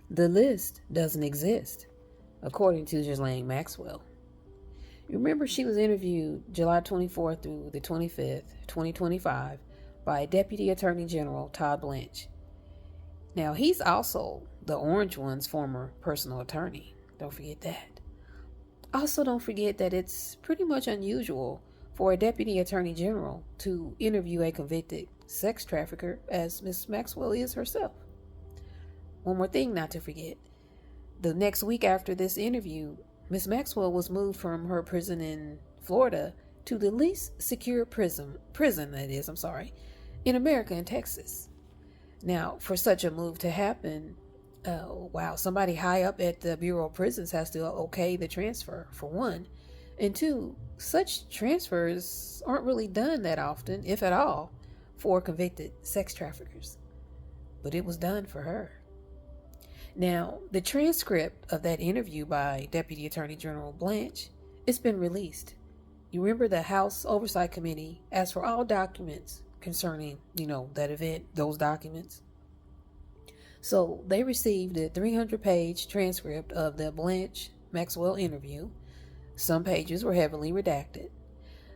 The list doesn't exist, according to Ghislaine Maxwell. You remember she was interviewed July 24th through the 25th, 2025 by Deputy Attorney General Todd Blanche. Now, he's also the Orange One's former personal attorney. Don't forget that. Also, don't forget that it's pretty much unusual for a Deputy Attorney General to interview a convicted sex trafficker, as Miss Maxwell is herself. One more thing not to forget. The next week after this interview, Miss Maxwell was moved from her prison in Florida to the least secure prison in America, in Texas. Now, for such a move to happen, somebody high up at the Bureau of Prisons has to okay the transfer, for one. And two, such transfers aren't really done that often, if at all, for convicted sex traffickers. But it was done for her. Now, the transcript of that interview by Deputy Attorney General Blanche, it's been released. You remember the House Oversight Committee asked for all documents concerning, that event, those documents. So they received a 300-page transcript of the Blanche Maxwell interview. Some pages were heavily redacted.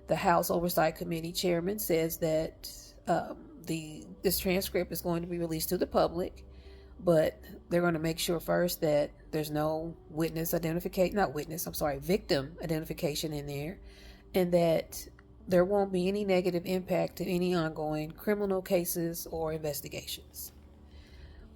The House Oversight Committee chairman says that this transcript is going to be released to the public, but they're going to make sure first that there's no victim identification in there, and that there won't be any negative impact to any ongoing criminal cases or investigations.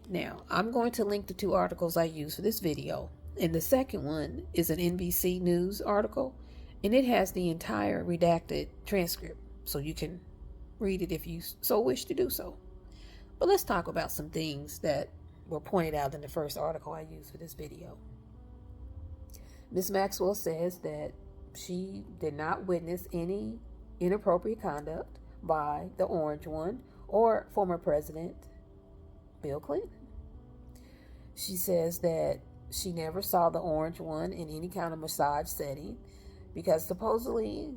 Now, I'm going to link the two articles I used for this video, and the second one is an NBC News article, and it has the entire redacted transcript, so you can read it if you so wish to do so. But let's talk about some things that were pointed out in the first article I used for this video. Ms. Maxwell says that she did not witness any inappropriate conduct by the Orange One or former President Bill Clinton. She says that she never saw the Orange One in any kind of massage setting because supposedly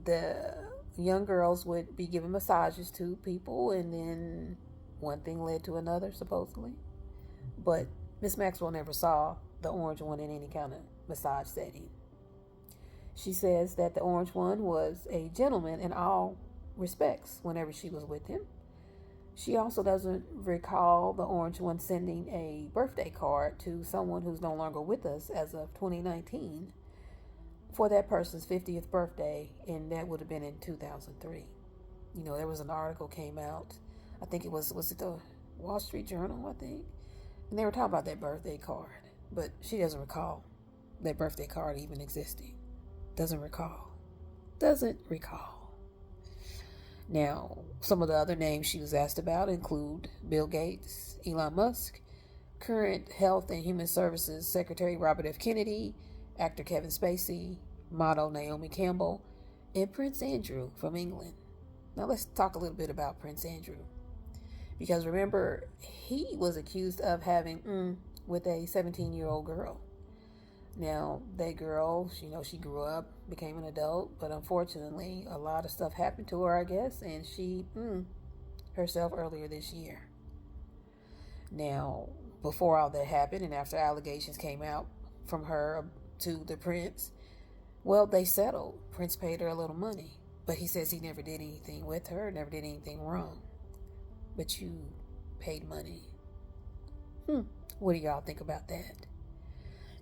the young girls would be giving massages to people, and then one thing led to another, supposedly. But Miss Maxwell never saw the Orange One in any kind of massage setting. She says that the Orange One was a gentleman in all respects whenever she was with him. She also doesn't recall the Orange One sending a birthday card to someone who's no longer with us as of 2019 for that person's 50th birthday, and that would have been in 2003. There was an article came out, I think it was it the Wall Street Journal, I think? And they were talking about that birthday card, but she doesn't recall that birthday card even existing. Doesn't recall. Now, some of the other names she was asked about include Bill Gates, Elon Musk, current Health and Human Services Secretary Robert F. Kennedy, actor Kevin Spacey, model Naomi Campbell, and Prince Andrew from England. Now let's talk a little bit about Prince Andrew. Because remember, he was accused of having with a 17-year-old girl. Now, that girl, she grew up, became an adult, but unfortunately, a lot of stuff happened to her, I guess, and she herself earlier this year. Now, before all that happened, and after allegations came out from her to the prince, well, they settled. Prince paid her a little money, but he says he never did anything with her, never did anything wrong. But you paid money. What do y'all think about that?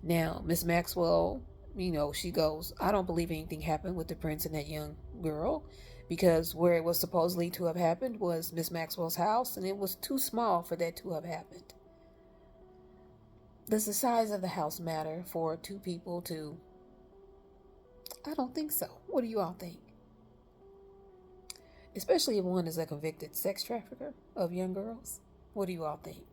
Now, Miss Maxwell, she goes, I don't believe anything happened with the prince and that young girl, because where it was supposedly to have happened was Miss Maxwell's house, and it was too small for that to have happened. Does the size of the house matter for two people to... I don't think so. What do you all think? Especially if one is a convicted sex trafficker of young girls. What do you all think?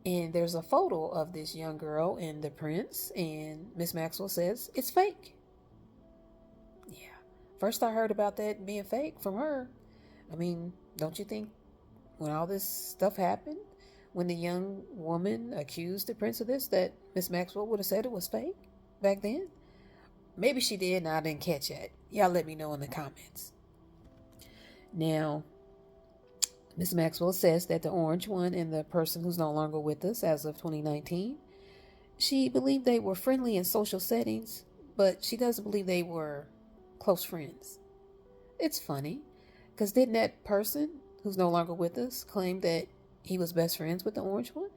And there's a photo of this young girl and the prince, and Miss Maxwell says it's fake. Yeah. First I heard about that being fake from her. I mean, don't you think when all this stuff happened, when the young woman accused the prince of this, that Miss Maxwell would have said it was fake back then? Maybe she did and I didn't catch it. Y'all let me know in the comments. Now, Ms. Maxwell says that the orange one and the person who's no longer with us as of 2019, she believed they were friendly in social settings, but she doesn't believe they were close friends. It's funny, because didn't that person who's no longer with us claim that he was best friends with the orange one?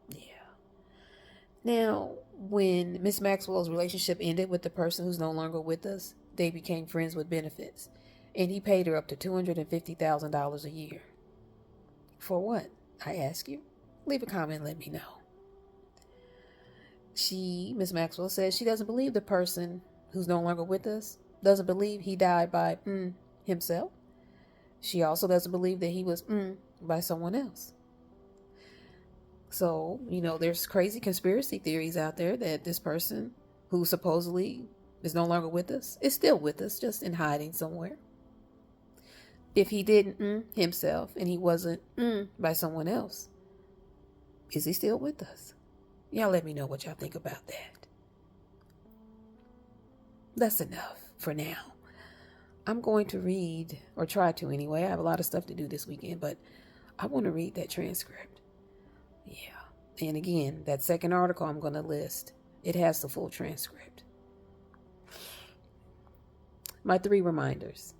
Yeah. Now, when Miss Maxwell's relationship ended with the person who's no longer with us, they became friends with benefits, and he paid her up to $250,000 a year. For what, I ask you? Leave a comment and let me know. Miss Maxwell, says she doesn't believe the person who's no longer with us doesn't believe he died by himself. She also doesn't believe that he was by someone else. So, there's crazy conspiracy theories out there that this person who supposedly is no longer with us is still with us, just in hiding somewhere. If he didn't himself and he wasn't by someone else, is he still with us? Y'all let me know what y'all think about that. That's enough for now. I'm going to read, or try to anyway. I have a lot of stuff to do this weekend, but I want to read that transcript. Yeah. And again, that second article I'm going to list, it has the full transcript. My 3 reminders.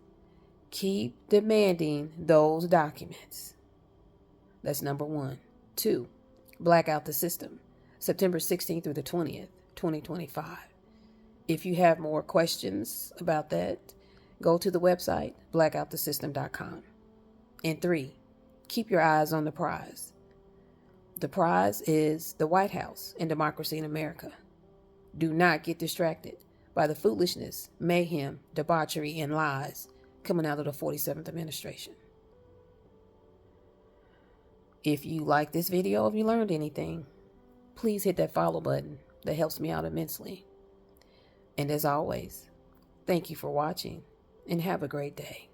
Keep demanding those documents. That's number 1. 2, black out the system. September 16th through the 20th, 2025. If you have more questions about that, go to the website, blackoutthesystem.com. And 3, keep your eyes on the prize. The prize is the White House and democracy in America. Do not get distracted by the foolishness, mayhem, debauchery, and lies coming out of the 47th administration. If you like this video, if you learned anything, please hit that follow button. That helps me out immensely. And as always, thank you for watching and have a great day.